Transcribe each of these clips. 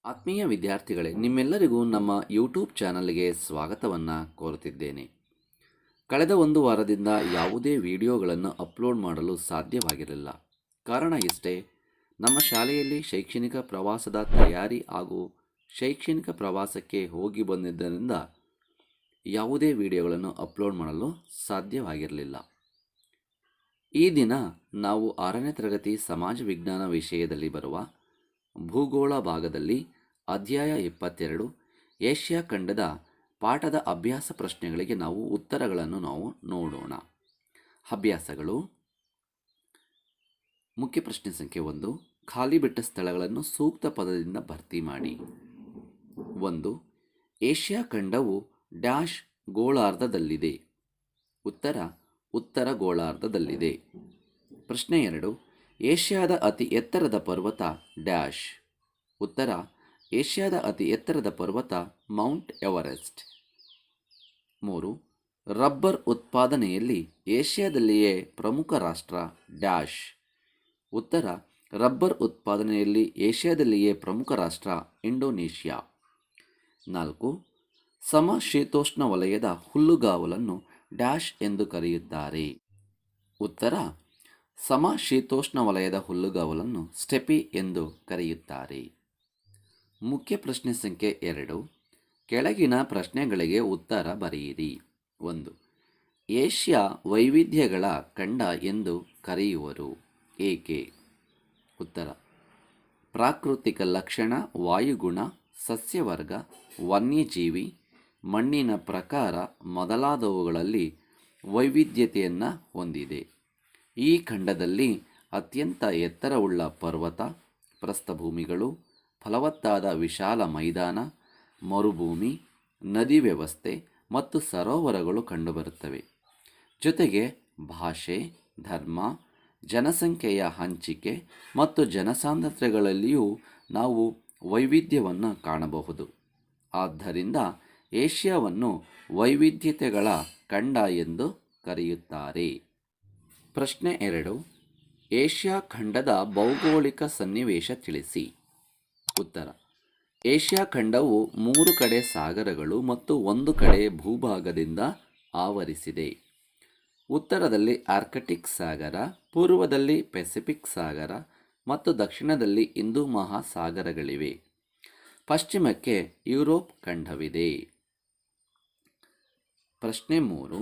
ಆತ್ಮೀಯ ವಿದ್ಯಾರ್ಥಿಗಳೇ, ನಿಮ್ಮೆಲ್ಲರಿಗೂ ನಮ್ಮ ಯೂಟ್ಯೂಬ್ ಚಾನಲ್ಗೆ ಸ್ವಾಗತವನ್ನು ಕೋರುತ್ತಿದ್ದೇನೆ. ಕಳೆದ ಒಂದು ವಾರದಿಂದ ಯಾವುದೇ ವಿಡಿಯೋಗಳನ್ನು ಅಪ್ಲೋಡ್ ಮಾಡಲು ಸಾಧ್ಯವಾಗಿರಲಿಲ್ಲ. ಕಾರಣ ಇಷ್ಟೇ, ನಮ್ಮ ಶಾಲೆಯಲ್ಲಿ ಶೈಕ್ಷಣಿಕ ಪ್ರವಾಸದ ತಯಾರಿ ಹಾಗೂ ಶೈಕ್ಷಣಿಕ ಪ್ರವಾಸಕ್ಕೆ ಹೋಗಿ ಬಂದಿದ್ದರಿಂದ ಯಾವುದೇ ವಿಡಿಯೋಗಳನ್ನು ಅಪ್ಲೋಡ್ ಮಾಡಲು ಸಾಧ್ಯವಾಗಿರಲಿಲ್ಲ. ಈ ದಿನ ನಾವು 6ನೇ ತರಗತಿ ಸಮಾಜ ವಿಜ್ಞಾನ ವಿಷಯದಲ್ಲಿ ಬರುವ ಭೂಗೋಳ ಭಾಗದಲ್ಲಿ ಅಧ್ಯಾಯ 22 ಏಷ್ಯಾ ಖಂಡದ ಪಾಠದ ಅಭ್ಯಾಸ ಪ್ರಶ್ನೆಗಳಿಗೆ ನಾವು ಉತ್ತರಗಳನ್ನು ನೋಡೋಣ. ಅಭ್ಯಾಸಗಳು. ಮುಖ್ಯ ಪ್ರಶ್ನೆ ಸಂಖ್ಯೆ 1, ಖಾಲಿ ಬಿಟ್ಟ ಸ್ಥಳಗಳನ್ನು ಸೂಕ್ತ ಪದದಿಂದ ಭರ್ತಿ ಮಾಡಿ. 1. ಏಷ್ಯಾ ಖಂಡವು ಡ್ಯಾಶ್ ಗೋಳಾರ್ಧದಲ್ಲಿದೆ. ಉತ್ತರ ಗೋಳಾರ್ಧದಲ್ಲಿದೆ. ಪ್ರಶ್ನೆ 2, ಏಷ್ಯಾದ ಅತಿ ಎತ್ತರದ ಪರ್ವತ ಡ್ಯಾಶ್. ಉತ್ತರ, ಏಷ್ಯಾದ ಅತಿ ಎತ್ತರದ ಪರ್ವತ ಮೌಂಟ್ ಎವರೆಸ್ಟ್. 3, ರಬ್ಬರ್ ಉತ್ಪಾದನೆಯಲ್ಲಿ ಏಷ್ಯಾದಲ್ಲಿಯೇ ಪ್ರಮುಖ ರಾಷ್ಟ್ರ ಡ್ಯಾಶ್. ಉತ್ತರ, ರಬ್ಬರ್ ಉತ್ಪಾದನೆಯಲ್ಲಿ ಏಷ್ಯಾದಲ್ಲಿಯೇ ಪ್ರಮುಖ ರಾಷ್ಟ್ರ ಇಂಡೋನೇಷ್ಯಾ. 4, ಸಮಶೀತೋಷ್ಣ ವಲಯದ ಹುಲ್ಲುಗಾವಲನ್ನು ಡ್ಯಾಶ್ ಎಂದು ಕರೆಯುತ್ತಾರೆ. ಉತ್ತರ, ಸಮಶೀತೋಷ್ಣ ವಲಯದ ಹುಲ್ಲುಗಾವಲನ್ನು ಸ್ಟೆಪಿ ಎಂದು ಕರೆಯುತ್ತಾರೆ. ಮುಖ್ಯ ಪ್ರಶ್ನೆ ಸಂಖ್ಯೆ 2, ಕೆಳಗಿನ ಪ್ರಶ್ನೆಗಳಿಗೆ ಉತ್ತರ ಬರೆಯಿರಿ. 1. ಏಷ್ಯಾ ವೈವಿಧ್ಯಗಳ ಖಂಡ ಎಂದು ಕರೆಯುವರು, ಏಕೆ? ಉತ್ತರ, ಪ್ರಾಕೃತಿಕ ಲಕ್ಷಣ, ವಾಯುಗುಣ, ಸಸ್ಯವರ್ಗ, ವನ್ಯಜೀವಿ, ಮಣ್ಣಿನ ಪ್ರಕಾರ ಮೊದಲಾದವುಗಳಲ್ಲಿ ವೈವಿಧ್ಯತೆಯನ್ನು ಹೊಂದಿದೆ. ಈ ಖಂಡದಲ್ಲಿ ಅತ್ಯಂತ ಎತ್ತರವುಳ್ಳ ಪರ್ವತ, ಪ್ರಸ್ಥಭೂಮಿಗಳು, ಫಲವತ್ತಾದ ವಿಶಾಲ ಮೈದಾನ, ಮರುಭೂಮಿ, ನದಿ ವ್ಯವಸ್ಥೆ ಮತ್ತು ಸರೋವರಗಳು ಕಂಡುಬರುತ್ತವೆ. ಜೊತೆಗೆ ಭಾಷೆ, ಧರ್ಮ, ಜನಸಂಖ್ಯೆಯ ಹಂಚಿಕೆ ಮತ್ತು ಜನಸಾಂದ್ರತೆಗಳಲ್ಲಿಯೂ ನಾವು ವೈವಿಧ್ಯವನ್ನು ಕಾಣಬಹುದು. ಆದ್ದರಿಂದ ಏಷ್ಯಾವನ್ನು ವೈವಿಧ್ಯತೆಗಳ ಖಂಡ ಎಂದು ಕರೆಯುತ್ತಾರೆ. ಪ್ರಶ್ನೆ 2, ಏಷ್ಯಾ ಖಂಡದ ಭೌಗೋಳಿಕ ಸನ್ನಿವೇಶ ತಿಳಿಸಿ. ಉತ್ತರ, ಏಷ್ಯಾ ಖಂಡವು 3 ಕಡೆ ಸಾಗರಗಳು ಮತ್ತು 1 ಕಡೆ ಭೂಭಾಗದಿಂದ ಆವರಿಸಿದೆ. ಉತ್ತರದಲ್ಲಿ ಆರ್ಕ್ಟಿಕ್ ಸಾಗರ, ಪೂರ್ವದಲ್ಲಿ ಪೆಸಿಫಿಕ್ ಸಾಗರ ಮತ್ತು ದಕ್ಷಿಣದಲ್ಲಿ ಹಿಂದೂ ಮಹಾಸಾಗರಗಳಿವೆ. ಪಶ್ಚಿಮಕ್ಕೆ ಯುರೋಪ್ ಖಂಡವಿದೆ. ಪ್ರಶ್ನೆ 3,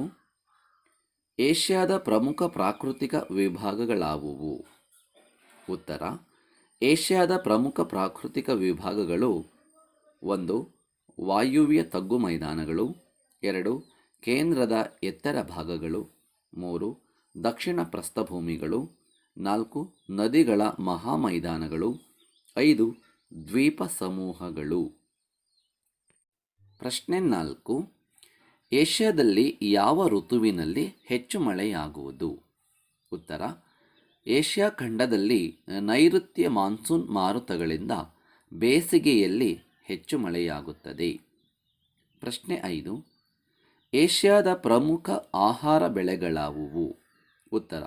ಏಷ್ಯಾದ ಪ್ರಮುಖ ಪ್ರಾಕೃತಿಕ ವಿಭಾಗಗಳಾವುವು? ಉತ್ತರ, ಏಷ್ಯಾದ ಪ್ರಮುಖ ಪ್ರಾಕೃತಿಕ ವಿಭಾಗಗಳು 1. ವಾಯುವ್ಯ ತಗ್ಗು ಮೈದಾನಗಳು, 2. ಕೇಂದ್ರದ ಎತ್ತರ ಭಾಗಗಳು, 3. ದಕ್ಷಿಣ ಪ್ರಸ್ಥಭೂಮಿಗಳು, 4. ನದಿಗಳ ಮಹಾಮೈದಾನಗಳು, 5. ದ್ವೀಪ ಸಮೂಹಗಳು. ಪ್ರಶ್ನೆ 4, ಏಷ್ಯಾದಲ್ಲಿ ಯಾವ ಋತುವಿನಲ್ಲಿ ಹೆಚ್ಚು ಮಳೆಯಾಗುವುದು? ಉತ್ತರ, ಏಷ್ಯಾ ಖಂಡದಲ್ಲಿ ನೈಋತ್ಯ ಮಾನ್ಸೂನ್ ಮಾರುತಗಳಿಂದ ಬೇಸಿಗೆಯಲ್ಲಿ ಹೆಚ್ಚು ಮಳೆಯಾಗುತ್ತದೆ. ಪ್ರಶ್ನೆ 5, ಏಷ್ಯಾದ ಪ್ರಮುಖ ಆಹಾರ ಬೆಳೆಗಳಾವುವು? ಉತ್ತರ,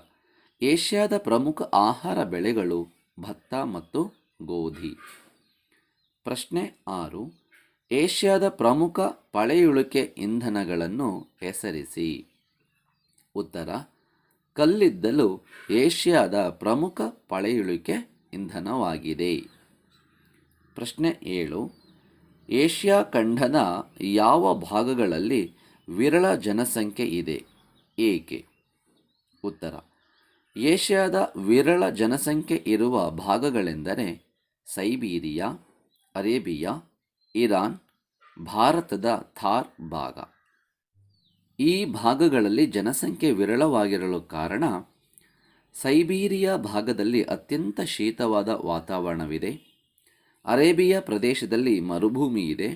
ಏಷ್ಯಾದ ಪ್ರಮುಖ ಆಹಾರ ಬೆಳೆಗಳು ಭತ್ತ ಮತ್ತು ಗೋಧಿ. ಪ್ರಶ್ನೆ 6, ಏಷ್ಯಾದ ಪ್ರಮುಖ ಪಳೆಯುಳಿಕೆ ಇಂಧನಗಳನ್ನು ಹೆಸರಿಸಿ. ಉತ್ತರ, ಕಲ್ಲಿದ್ದಲು ಏಷ್ಯಾದ ಪ್ರಮುಖ ಪಳೆಯುಳಿಕೆ ಇಂಧನವಾಗಿದೆ. ಪ್ರಶ್ನೆ 7, ಏಷ್ಯಾ ಖಂಡದ ಯಾವ ಭಾಗಗಳಲ್ಲಿ ವಿರಳ ಜನಸಂಖ್ಯೆ ಇದೆ, ಏಕೆ? ಉತ್ತರ, ಏಷ್ಯಾದ ವಿರಳ ಜನಸಂಖ್ಯೆ ಇರುವ ಭಾಗಗಳೆಂದರೆ ಸೈಬೀರಿಯಾ, ಅರೇಬಿಯಾ, ಇರಾನ್, ಭಾರತದ ಥಾರ್ ಭಾಗ. ಈ ಭಾಗಗಳಲ್ಲಿ ಜನಸಂಖ್ಯೆ ವಿರಳವಾಗಿರಲು ಕಾರಣ, ಸೈಬೀರಿಯಾ ಭಾಗದಲ್ಲಿ ಅತ್ಯಂತ ಶೀತವಾದ ವಾತಾವರಣವಿದೆ, ಅರೇಬಿಯಾ ಪ್ರದೇಶದಲ್ಲಿ ಮರುಭೂಮಿ ಇದೆ,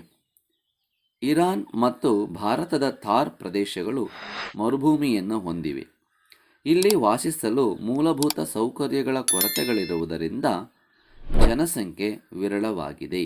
ಇರಾನ್ ಮತ್ತು ಭಾರತದ ಥಾರ್ ಪ್ರದೇಶಗಳು ಮರುಭೂಮಿಯನ್ನು ಹೊಂದಿವೆ. ಇಲ್ಲಿ ವಾಸಿಸಲು ಮೂಲಭೂತ ಸೌಕರ್ಯಗಳ ಕೊರತೆಗಳಿರುವುದರಿಂದ ಜನಸಂಖ್ಯೆ ವಿರಳವಾಗಿದೆ.